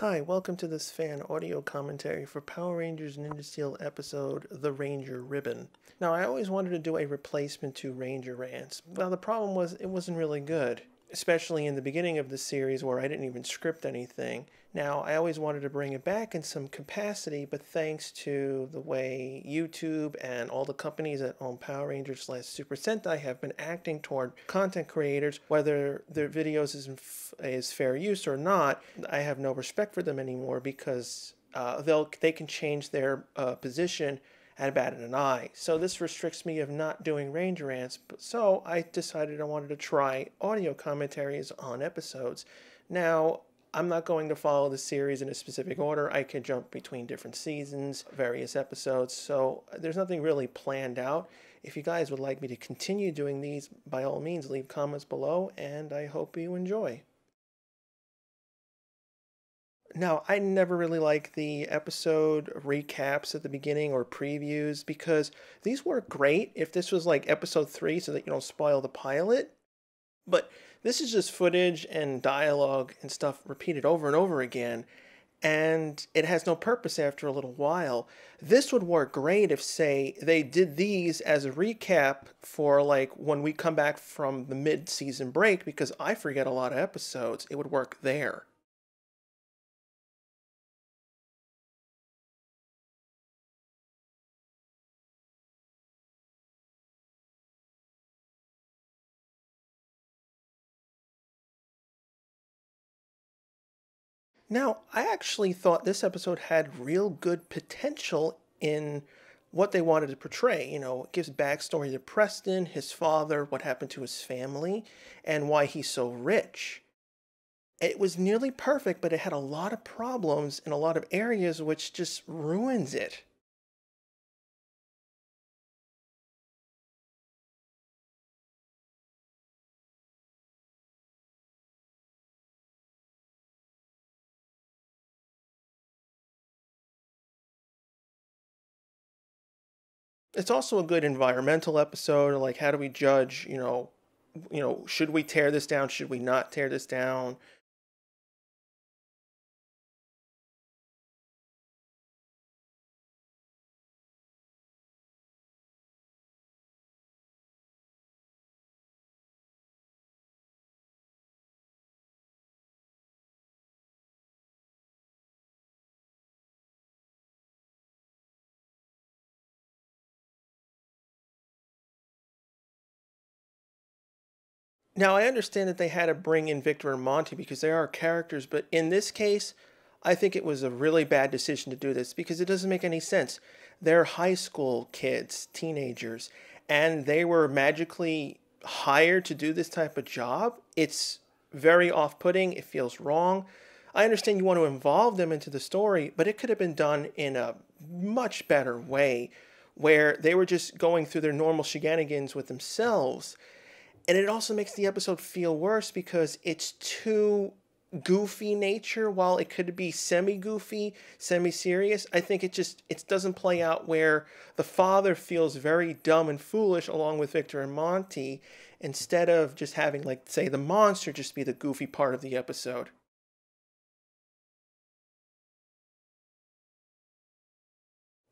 Hi, welcome to this fan audio commentary for Power Rangers Ninja Steel episode The Ranger Ribbon. Now, I always wanted to do a replacement to Ranger Rants. Well, the problem was it wasn't really good, especially in the beginning of the series where I didn't even script anything. Now, I always wanted to bring it back in some capacity, but thanks to the way YouTube and all the companies that own Power Rangers/Super Sentai have been acting toward content creators, whether their videos is fair use or not, I have no respect for them anymore because they can change their position at a bat in an eye. So this restricts me of not doing Ranger Rants. So I decided I wanted to try audio commentaries on episodes. Now, I'm not going to follow the series in a specific order. I can jump between different seasons, various episodes, so there's nothing really planned out. If you guys would like me to continue doing these, by all means, leave comments below, and I hope you enjoy. Now, I never really like the episode recaps at the beginning or previews because these work great if this was like episode 3 so that you don't spoil the pilot. But this is just footage and dialogue and stuff repeated over and over again, and it has no purpose after a little while. This would work great if, say, they did these as a recap for like when we come back from the mid-season break, because I forget a lot of episodes. It would work there. Now, I actually thought this episode had real good potential in what they wanted to portray. You know, it gives backstory to Preston, his father, what happened to his family, and why he's so rich. It was nearly perfect, but it had a lot of problems in a lot of areas, which just ruins it. It's also a good environmental episode, like how do we judge, should we tear this down, should we not tear this down? Now, I understand that they had to bring in Victor and Monty because they are characters, but in this case, I think it was a really bad decision to do this because it doesn't make any sense. They're high school kids, teenagers, and they were magically hired to do this type of job. It's very off putting. It feels wrong. I understand you want to involve them into the story, but it could have been done in a much better way where they were just going through their normal shenanigans with themselves, and it also makes the episode feel worse because it's too goofy nature while it could be semi-goofy, semi-serious. I think it doesn't play out where the father feels very dumb and foolish along with Victor and Monty instead of just having, like, say, the monster just be the goofy part of the episode.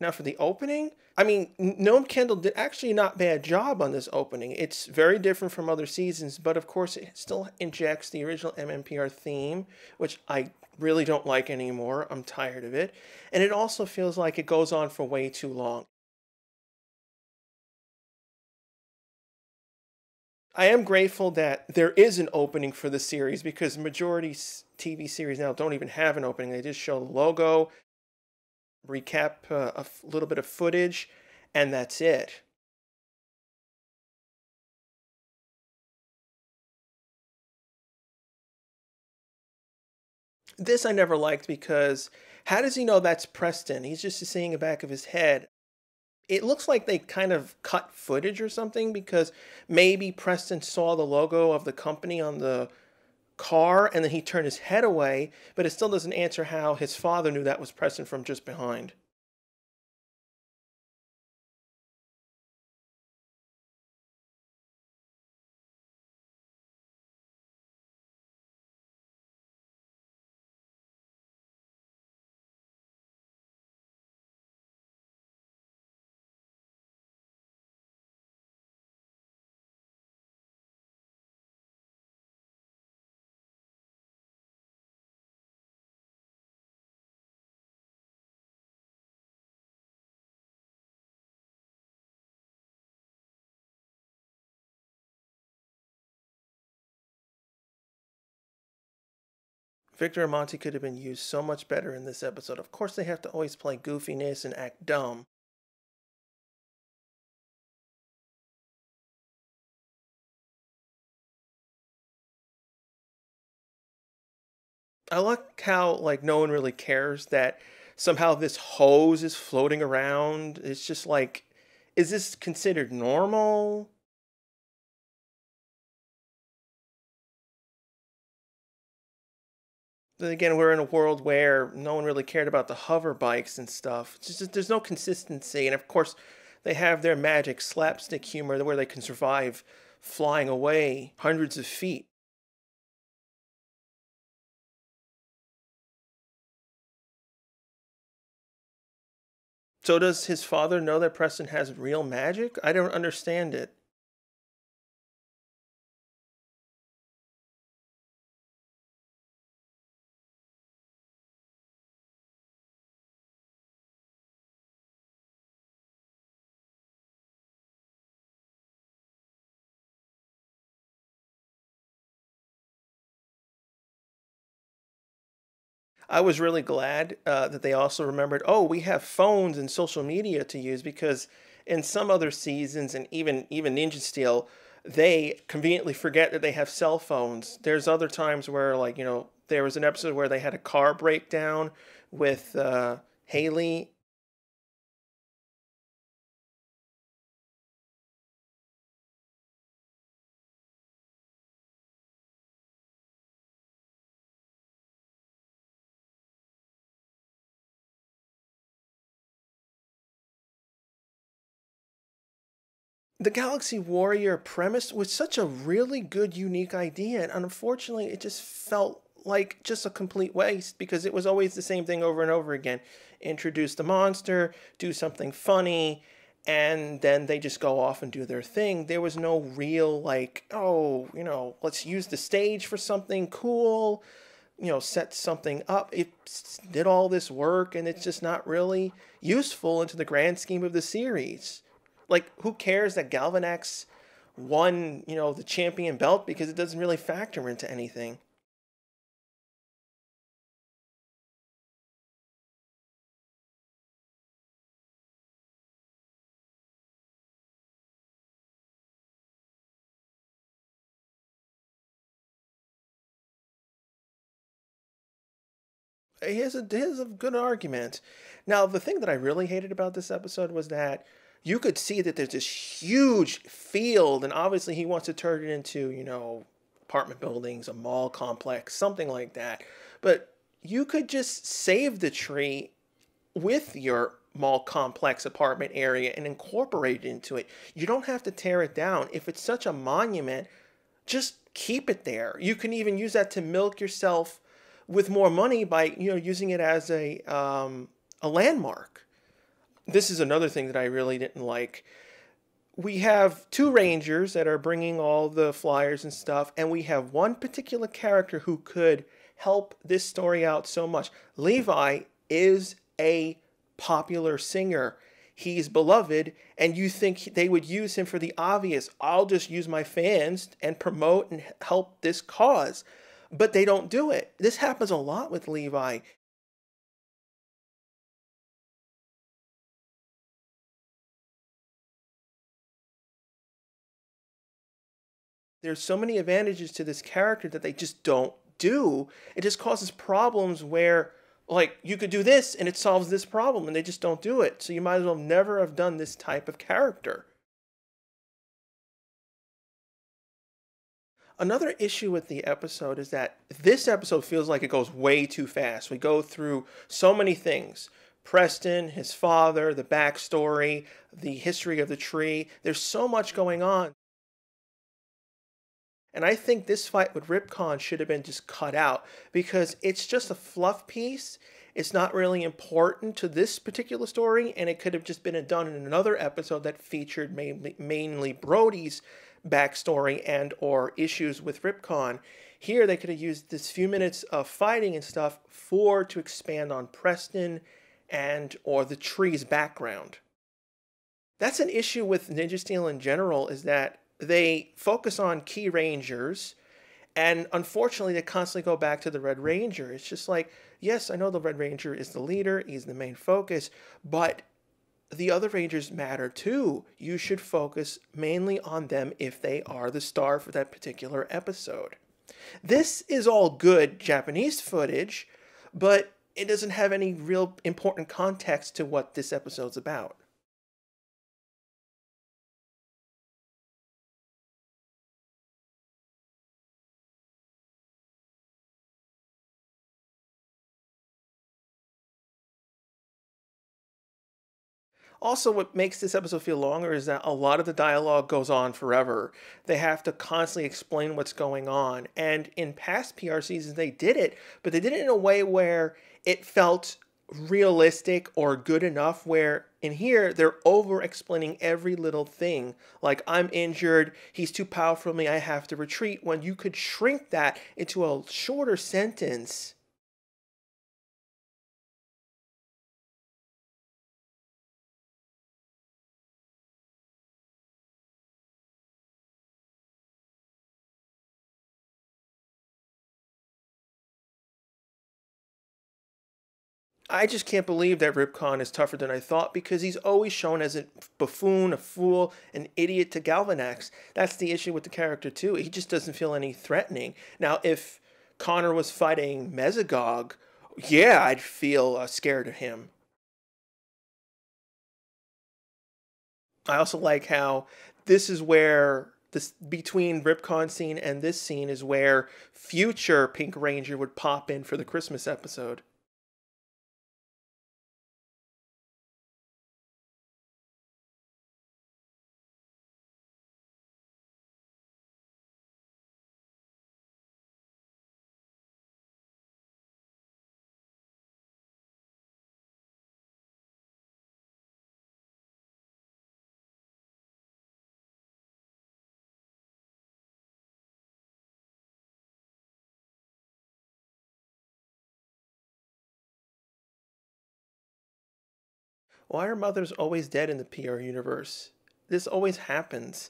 Now for the opening, I mean, Noam Kendall did actually not bad job on this opening. It's very different from other seasons, but of course it still injects the original MMPR theme, which I really don't like anymore. I'm tired of it. And it also feels like it goes on for way too long. I am grateful that there is an opening for the series because majority TV series now don't even have an opening. They just show the logo, recap a little bit of footage, and that's it. This I never liked because how does he know that's Preston? He's just seeing the back of his head. It looks like they kind of cut footage or something because maybe Preston saw the logo of the company on the car and then he turned his head away, but it still doesn't answer how his father knew that was Preston from just behind. Victor and Monty could have been used so much better in this episode. Of course, they have to always play goofiness and act dumb. I like how, like, no one really cares that somehow this hose is floating around. It's just like, is this considered normal? Then again, we're in a world where no one really cared about the hover bikes and stuff. It's just there's no consistency, and of course, they have their magic slapstick humor where they can survive flying away hundreds of feet. So does his father know that Preston has real magic? I don't understand it. I was really glad that they also remembered, oh, we have phones and social media to use because in some other seasons and even Ninja Steel, they conveniently forget that they have cell phones. There's other times where, like, there was an episode where they had a car breakdown with Haley. The Galaxy Warrior premise was such a really good, unique idea, and unfortunately, it just felt like just a complete waste because it was always the same thing over and over again. Introduce the monster, do something funny, and then they just go off and do their thing. There was no real, like, oh, let's use the stage for something cool, set something up. It did all this work, and it's just not really useful into the grand scheme of the series. Like, who cares that Galvanax won, the champion belt because it doesn't really factor into anything. He has a good argument. Now, the thing that I really hated about this episode was that you could see that there's this huge field, and obviously he wants to turn it into, apartment buildings, a mall complex, something like that. But you could just save the tree with your mall complex apartment area and incorporate it into it. You don't have to tear it down. If it's such a monument, just keep it there. You can even use that to milk yourself with more money by using it as a landmark. This is another thing that I really didn't like. We have two rangers that are bringing all the flyers and stuff, and we have one particular character who could help this story out so much. Levi is a popular singer. He's beloved, and you think they would use him for the obvious, I'll just use my fans and promote and help this cause. But they don't do it. This happens a lot with Levi. There's so many advantages to this character that they just don't do. It just causes problems where, like, you could do this and it solves this problem, and they just don't do it. So you might as well never have done this type of character. Another issue with the episode is that this episode feels like it goes way too fast. We go through so many things. Preston, his father, the backstory, the history of the tree. There's so much going on. And I think this fight with Ripcon should have been just cut out because it's just a fluff piece. It's not really important to this particular story, and it could have just been done in another episode that featured mainly Brody's backstory and or issues with Ripcon. Here they could have used this few minutes of fighting and stuff to expand on Preston and or the tree's background. That's an issue with Ninja Steel in general, is that they focus on key rangers And unfortunately, they constantly go back to the Red Ranger. It's just like, yes, I know the Red Ranger is the leader, he's the main focus, but the other Rangers matter too. You should focus mainly on them if they are the star for that particular episode. This is all good Japanese footage, but it doesn't have any real important context to what this episode's about. Also, what makes this episode feel longer is that a lot of the dialogue goes on forever. They have to constantly explain what's going on. And in past PR seasons, they did it, but they did it in a way where it felt realistic or good enough. Where in here, they're over explaining every little thing. Like, I'm injured, he's too powerful for me, I have to retreat. When you could shrink that into a shorter sentence. I just can't believe that Ripcon is tougher than I thought because he's always shown as a buffoon, a fool, an idiot to Galvanax. That's the issue with the character too. He just doesn't feel any threatening. Now, if Connor was fighting Mesogog, yeah, I'd feel scared of him. I also like how this is where this between Ripcon scene and this scene is where future Pink Ranger would pop in for the Christmas episode. Why are mothers always dead in the PR universe? This always happens.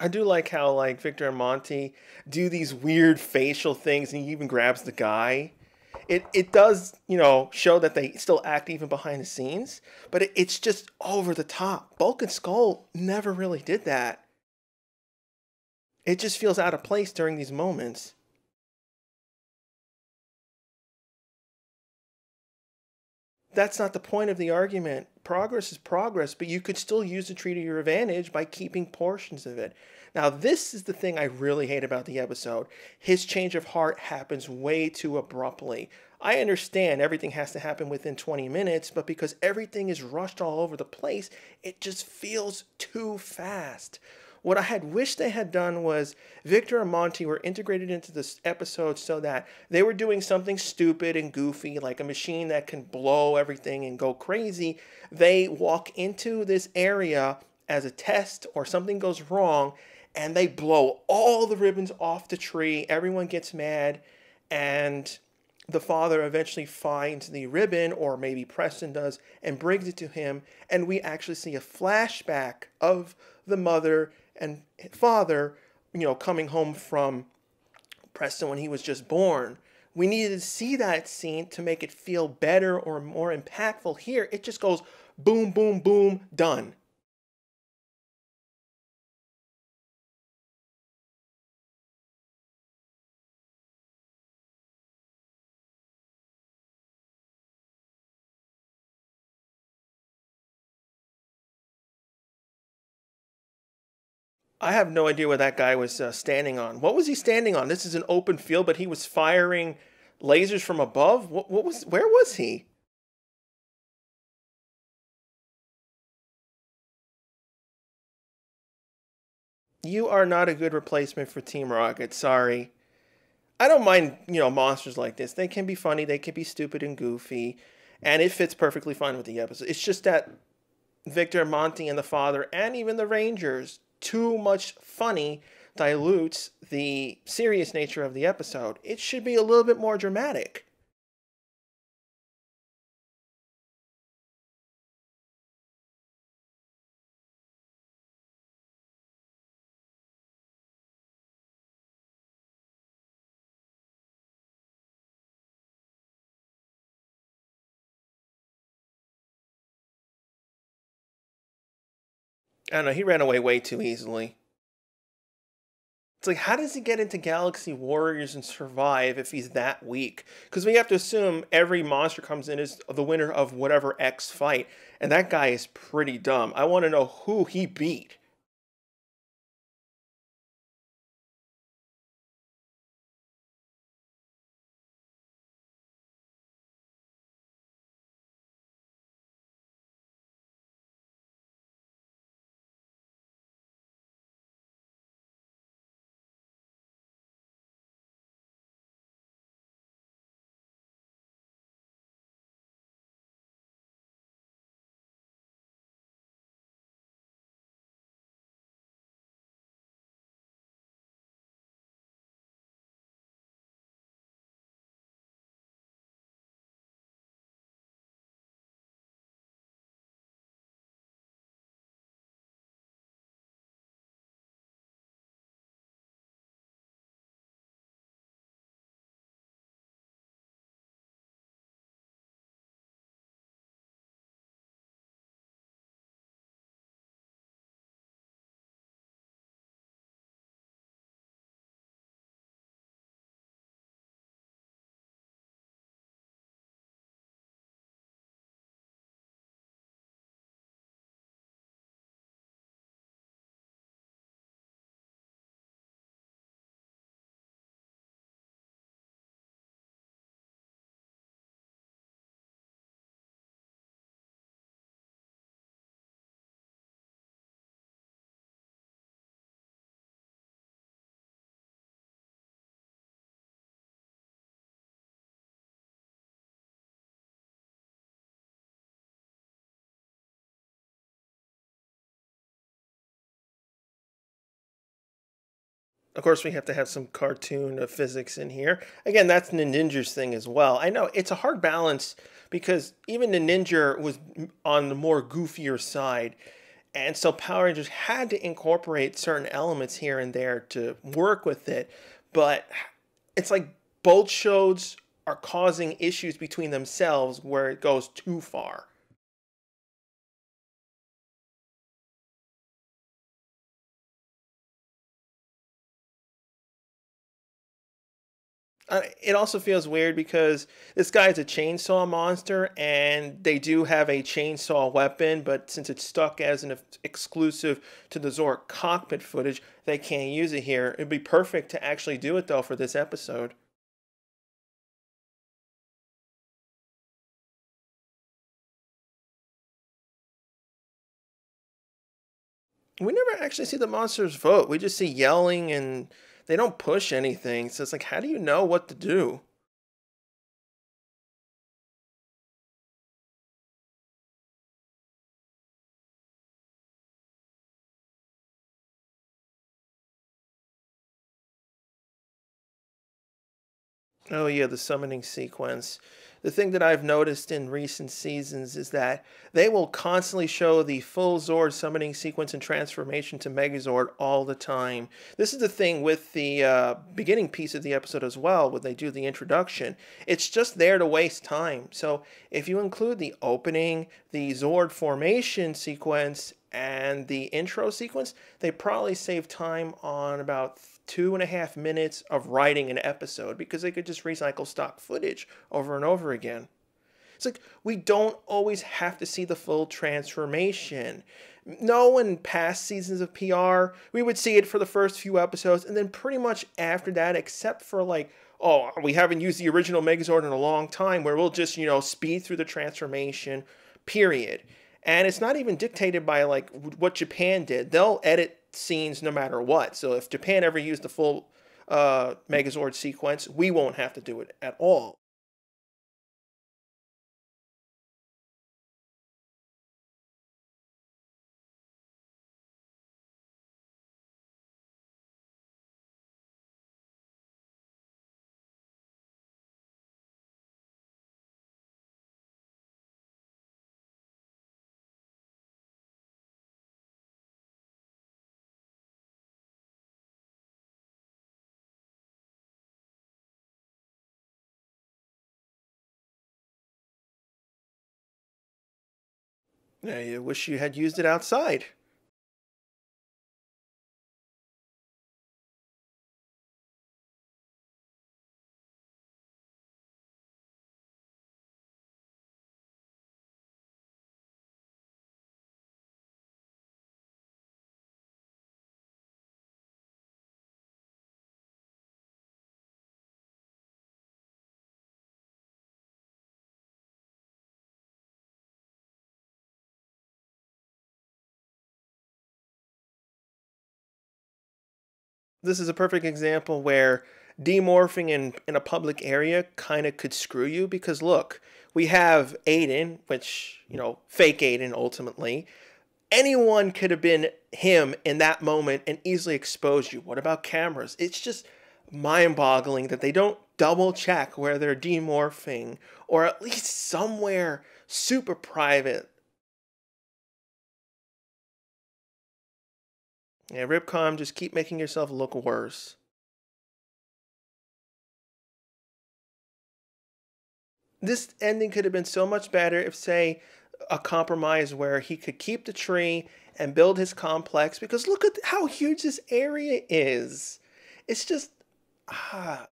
I do like how like Victor and Monty do these weird facial things, and he even grabs the guy. It does show that they still act even behind the scenes, but it's just over the top. Bulk and Skull never really did that. It just feels out of place during these moments. That's not the point of the argument. Progress is progress, but you could still use the tree to your advantage by keeping portions of it. Now, this is the thing I really hate about the episode. His change of heart happens way too abruptly. I understand everything has to happen within 20 minutes, but because everything is rushed all over the place, it just feels too fast. What I had wished they had done was Victor and Monty were integrated into this episode so that they were doing something stupid and goofy, like a machine that can blow everything and go crazy. They walk into this area as a test or something goes wrong and they blow all the ribbons off the tree. Everyone gets mad and the father eventually finds the ribbon, or maybe Preston does, and brings it to him. And we actually see a flashback of the mother and father, coming home from Preston when he was just born. We needed to see that scene to make it feel better or more impactful. Here, it just goes boom, boom, boom, done. I have no idea what that guy was standing on. What was he standing on? This is an open field, but he was firing lasers from above. Where was he? You are not a good replacement for Team Rocket. Sorry. I don't mind, monsters like this. They can be funny, they can be stupid and goofy, and it fits perfectly fine with the episode. It's just that Victor, Monty, and the father, and even the Rangers, too much funny dilutes the serious nature of the episode. It should be a little bit more dramatic. I don't know, he ran away way too easily. It's like, how does he get into Galaxy Warriors and survive if he's that weak? Because we have to assume every monster comes in as the winner of whatever X fight, and that guy is pretty dumb. I want to know who he beat. Of course, we have to have some cartoon physics in here. Again, that's the Ninja's thing as well. I know it's a hard balance because even the Ninja was on the more goofier side. And so Power Rangers had to incorporate certain elements here and there to work with it. But it's like both shows are causing issues between themselves where it goes too far. It also feels weird because this guy is a chainsaw monster, and they do have a chainsaw weapon, but since it's stuck as an exclusive to the Zork cockpit footage, they can't use it here. It'd be perfect to actually do it, though, for this episode. We never actually see the monsters vote. We just see yelling, and they don't push anything. So it's like, how do you know what to do? Oh yeah, the summoning sequence. The thing that I've noticed in recent seasons is that they will constantly show the full Zord summoning sequence and transformation to Megazord all the time. This is the thing with the beginning piece of the episode as well, when they do the introduction. It's just there to waste time. So if you include the opening, the Zord formation sequence, and the intro sequence, they probably save time on about 2.5 minutes of writing an episode because they could just recycle stock footage over and over again. It's like we don't always have to see the full transformation. No, in past seasons of PR, we would see it for the first few episodes, and then pretty much after that, except for like, oh, we haven't used the original Megazord in a long time, where we'll just, speed through the transformation, period. And it's not even dictated by like what Japan did. They'll edit scenes no matter what. So if Japan ever used the full Megazord sequence, we won't have to do it at all. I wish you had used it outside. This is a perfect example where demorphing in a public area kind of could screw you because look, we have Aiden, which, fake Aiden ultimately. Anyone could have been him in that moment and easily expose you. What about cameras? It's just mind boggling that they don't double check where they're demorphing or at least somewhere super private. Yeah, Ripcom, just keep making yourself look worse. This ending could have been so much better if, say, a compromise where he could keep the tree and build his complex because look at how huge this area is. It's just, ah,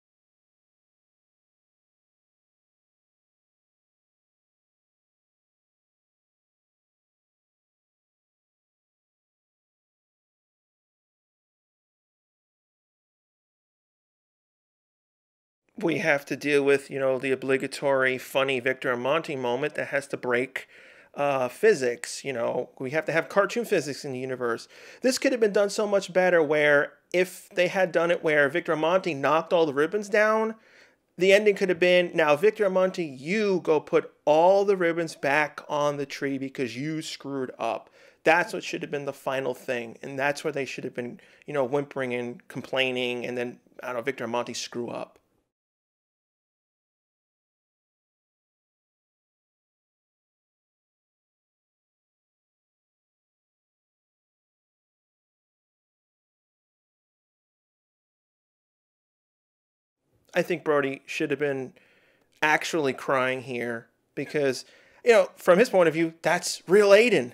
we have to deal with, the obligatory funny Victor and Monty moment that has to break physics. We have to have cartoon physics in the universe. This could have been done so much better where if they had done it where Victor and Monty knocked all the ribbons down, the ending could have been, now Victor and Monty, you go put all the ribbons back on the tree because you screwed up. That's what should have been the final thing. And that's where they should have been, whimpering and complaining. And then, I don't know, Victor and Monty screw up. I think Brody should have been actually crying here because, from his point of view, that's real Aiden.